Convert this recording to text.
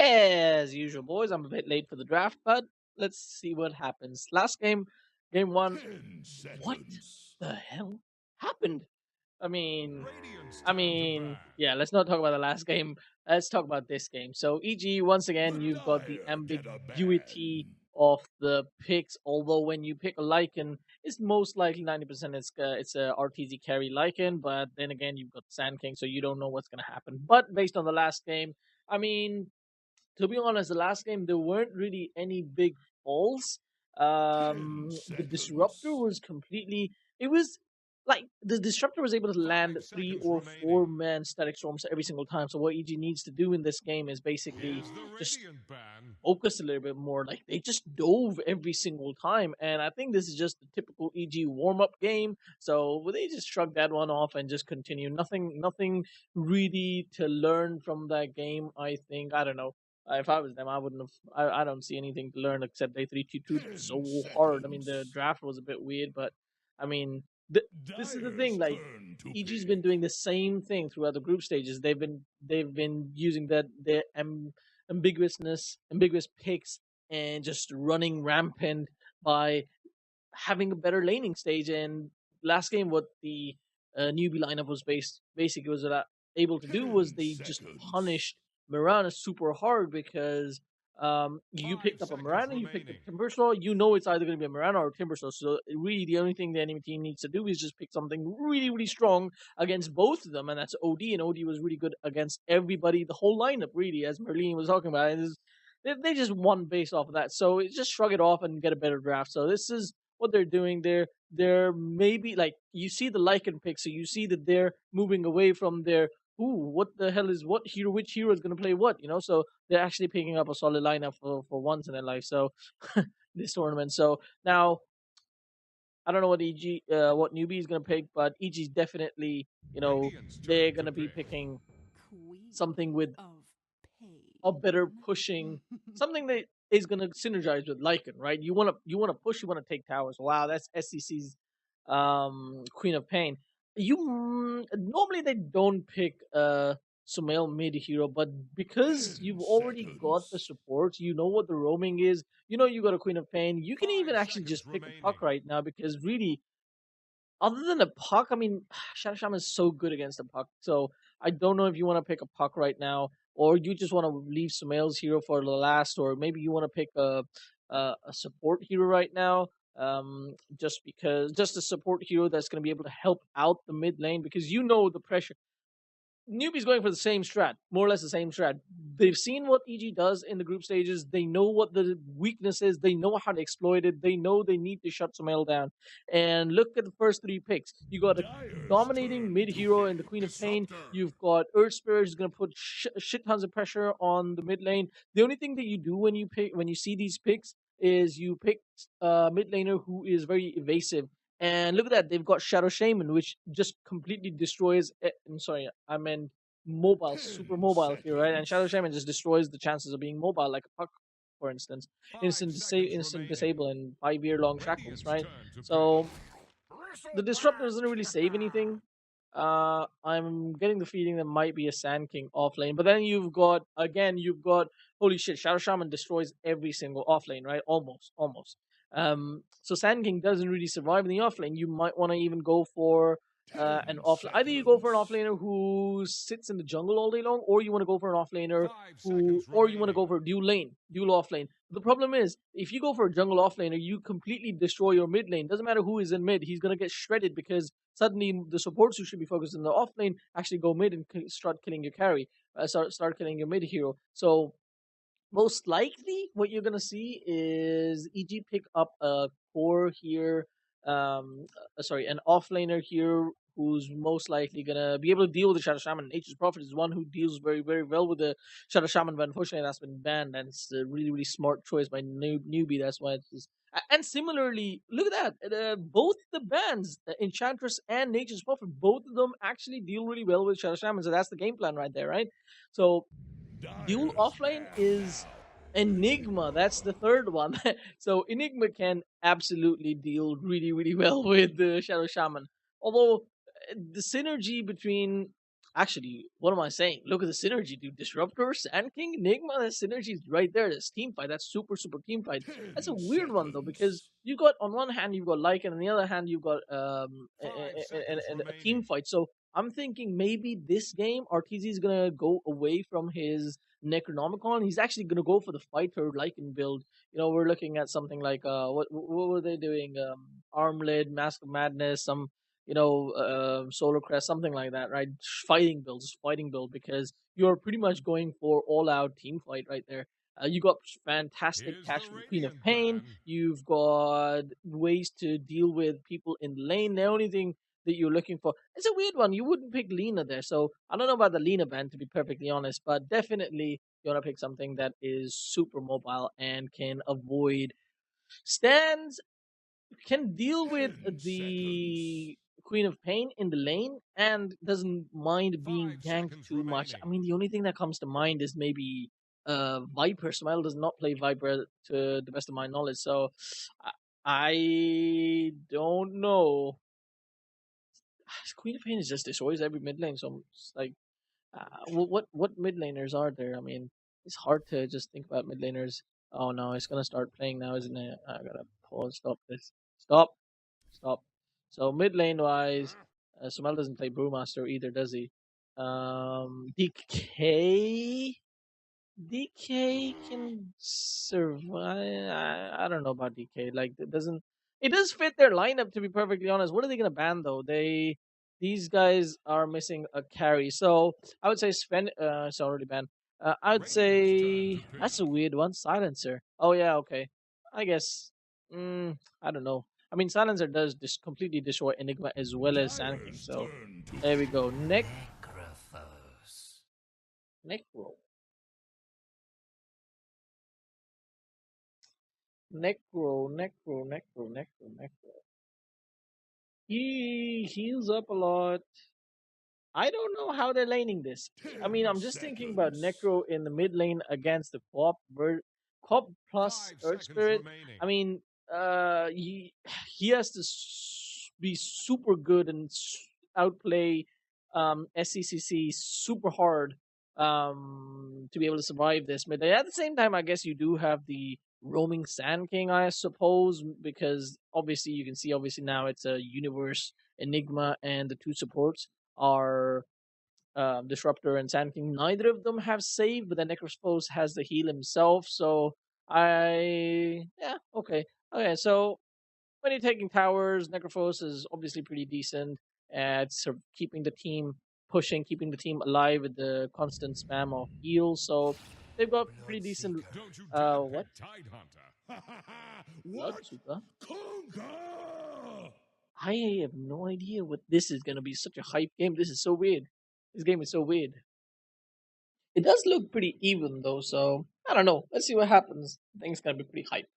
As usual, boys, I'm a bit late for the draft, but let's see what happens. Last game, game one, 10 what seconds. the hell happened? I mean, Radiant's I time to mean, ban. yeah, let's not talk about the last game. Let's talk about this game. So, EG, once again, The you've got the Dire get a ambiguity ban. of the picks. Although when you pick a Lycan, it's most likely 90% it's a RTZ carry Lycan. But then again, you've got Sand King, so you don't know what's gonna happen. But based on the last game, I mean, to be honest, the last game there weren't really any big falls. 10 The disruptor seconds. was completely. It was like the disruptor was able to land 5 three seconds or remaining. four man static storms every single time. So what EG needs to do in this game is basically Here's the just Radiant ban. focus a little bit more. Like they just dove every single time, and I think this is just the typical EG warm up game. So they just shrug that one off and just continue. Nothing really to learn from that game. I think I don't know. If I was them, I wouldn't have. I don't see anything to learn except they 3-2 10 so hard. I mean, the seconds. draft was a bit weird, but I mean, this is the Dire's thing. Like turn to EG's been pick. doing the same thing throughout the group stages. They've been using that their ambiguous picks, and just running rampant by having a better laning stage. And last game, what the newbie lineup was basically was able to do was 10 they just seconds. punished Mirana super hard because you 5 picked up a seconds Mirana, you picked a remaining. Timbersaw, you know it's either going to be a Mirana or a Timbersaw. So really, the only thing the enemy team needs to do is just pick something really, really strong against both of them, and that's OD. And OD was really good against everybody, the whole lineup, really, as Merlin was talking about. They just won based off of that. So just shrug it off and get a better draft. So this is what they're doing. They're maybe like you see the Lycan pick, so you see that they're moving away from their what the hell is what hero, which hero is going to play what, so they're actually picking up a solid lineup for once in their life. So this tournament. So now I don't know what newbie is going to pick, but EG is definitely, Radiant's they're turn going to to be pick. picking Queen something with of a better pain. pushing, something that is going to synergize with Lycan, right? You want to push, you want to take towers. Wow, that's SCC's Queen of Pain. Normally they don't pick Sumail mid hero, but because 10 you've already got the seconds. support, you know what the roaming is, you got a Queen of Pain. You can even 5 actually seconds just pick a remaining. puck right now because really, other than a puck, I mean, Shadow Shaman is so good against a puck. So I don't know if you want to pick a puck right now, or you just want to leave Sumail's hero for the last, or maybe you want to pick a support hero right now. Just a support hero that's going to be able to help out the mid lane because the pressure. Newbie's going for the same strat, more or less the same strat. They've seen what EG does in the group stages. They know what the weakness is. They know how to exploit it. They know they need to shut Sumail down. And look at the first three picks. You got a Dire's dominating turn mid to hero in the pick. Queen of Pain. Disruptor. You've got Earth Spirit who's going to put shit tons of pressure on the mid lane. The only thing that you do when you see these picks is you pick a mid laner who is very evasive. And look at that, they've got Shadow Shaman, which just completely destroys. I'm sorry, I meant mobile, super 10 mobile hero, right? And Shadow seconds. Shaman just destroys the chances of being mobile, like a puck, for instance. 5 seconds Instant remaining. disable and 5 year long shackles, Radiant's right? turn to So pick. the disruptor doesn't really save anything. I'm getting the feeling there might be a Sand King off lane, but then you've got holy shit, Shadow Shaman destroys every single off lane, right? Almost. So Sand King doesn't really survive in the off lane. You might want to even go for an 10 off. Either you go for an seconds. offlaner who sits in the jungle all day long, or you want to go for an offlaner 5 or you want to seconds go for dual off lane. The problem is, if you go for a jungle offlaner, you completely destroy your mid lane. Doesn't matter who is in mid, he's gonna get shredded because suddenly the supports who should be focused in the off lane actually go mid and start killing your carry, start killing your mid hero. So most likely what you're gonna see is EG pick up a core here, an offlaner here who's most likely gonna be able to deal with the Shadow Shaman. Nature's Prophet is one who deals very, very well with the Shadow Shaman, but unfortunately that's been banned, and it's a really, really smart choice by Newbie. That's why it's just... And similarly, look at that. Both the bans, Enchantress and Nature's Prophet, both of them actually deal really well with Shadow Shaman. So that's the game plan right there, right? So dual Dire's offlane ban is now. Enigma. That's the third one. So Enigma can absolutely deal really, really well with the Shadow Shaman. Although the synergy between Actually, what am I saying? Look at the synergy, dude. Disruptor, Sand King, Enigma, that synergy is right there. This team fight, that's super team fight. That's a 10 weird one though, because seconds. you got on one hand you've got Lycan, and on the other hand you've got 5 seconds a team remaining. fight. So I'm thinking maybe this game RTZ is gonna go away from his Necronomicon. He's actually gonna go for the fighter Lycan build. You know, we're looking at something like what were they doing? Armlid, Mask of Madness, some Solar Crest, something like that, right? Fighting build, because you're pretty much going for all out team fight right there. You got fantastic Here's the cash from the Queen of Radiant Pain. plan. You've got ways to deal with people in the lane. The only thing that you're looking for, it's a weird one. You wouldn't pick Lena there, so I don't know about the Lena ban to be perfectly honest, but definitely you want to pick something that is super mobile and can avoid stands, can deal with 10 seconds. the Queen of Pain in the lane and doesn't mind being 5 ganked seconds too much. I remaining. mean, the only thing that comes to mind is maybe Viper. Smile does not play Viper to the best of my knowledge, so I, I don't know. Queen of Pain is just destroys every mid lane, so it's like, what mid laners are there? I mean, it's hard to just think about mid laners. Oh no, it's gonna start playing now, isn't it? I gotta pause. Stop this. Stop. Stop. So mid lane wise, Sumal doesn't play Brewmaster either, does he? DK. DK can survive. I don't know about DK. Like, it doesn't. It does fit their lineup, to be perfectly honest. What are they gonna ban though? These guys are missing a carry, so I would say Sven. It's already banned. I'd Radiant's turn to say pick that's a up. weird one. Silencer. Oh yeah, okay. I guess. I don't know. I mean, Silencer does completely destroy Enigma as well as Sand King. Dire's So turn to there we go. Necrophos. Necro, Necro. He heals up a lot. I don't know how they're laning this. I mean, 10 I'm just thinking about seconds. Necro in the mid lane against the Quap plus 5 Earth seconds Spirit. remaining. I mean, he has to be super good and outplay SCCC super hard to be able to survive this mid lane. At the same time, I guess you do have the roaming Sand King, I suppose, because obviously you can see obviously now it's a universe Enigma and the two supports are Disruptor and Sand King. Neither of them have save, but then Necrophos has the heal himself. So okay. So when you're taking towers, Necrophos is obviously pretty decent at sort of keeping the team pushing, keeping the team alive with the constant spam of heals. So they've got pretty decent. Bloodseeker. Don't you dare What? pick Tidehunter. What? Bloodsucker? Conga! I have no idea what this is gonna be. Such a hype game. This is so weird. This game is so weird. It does look pretty even though, so I don't know. Let's see what happens. I think it's gonna be pretty hype.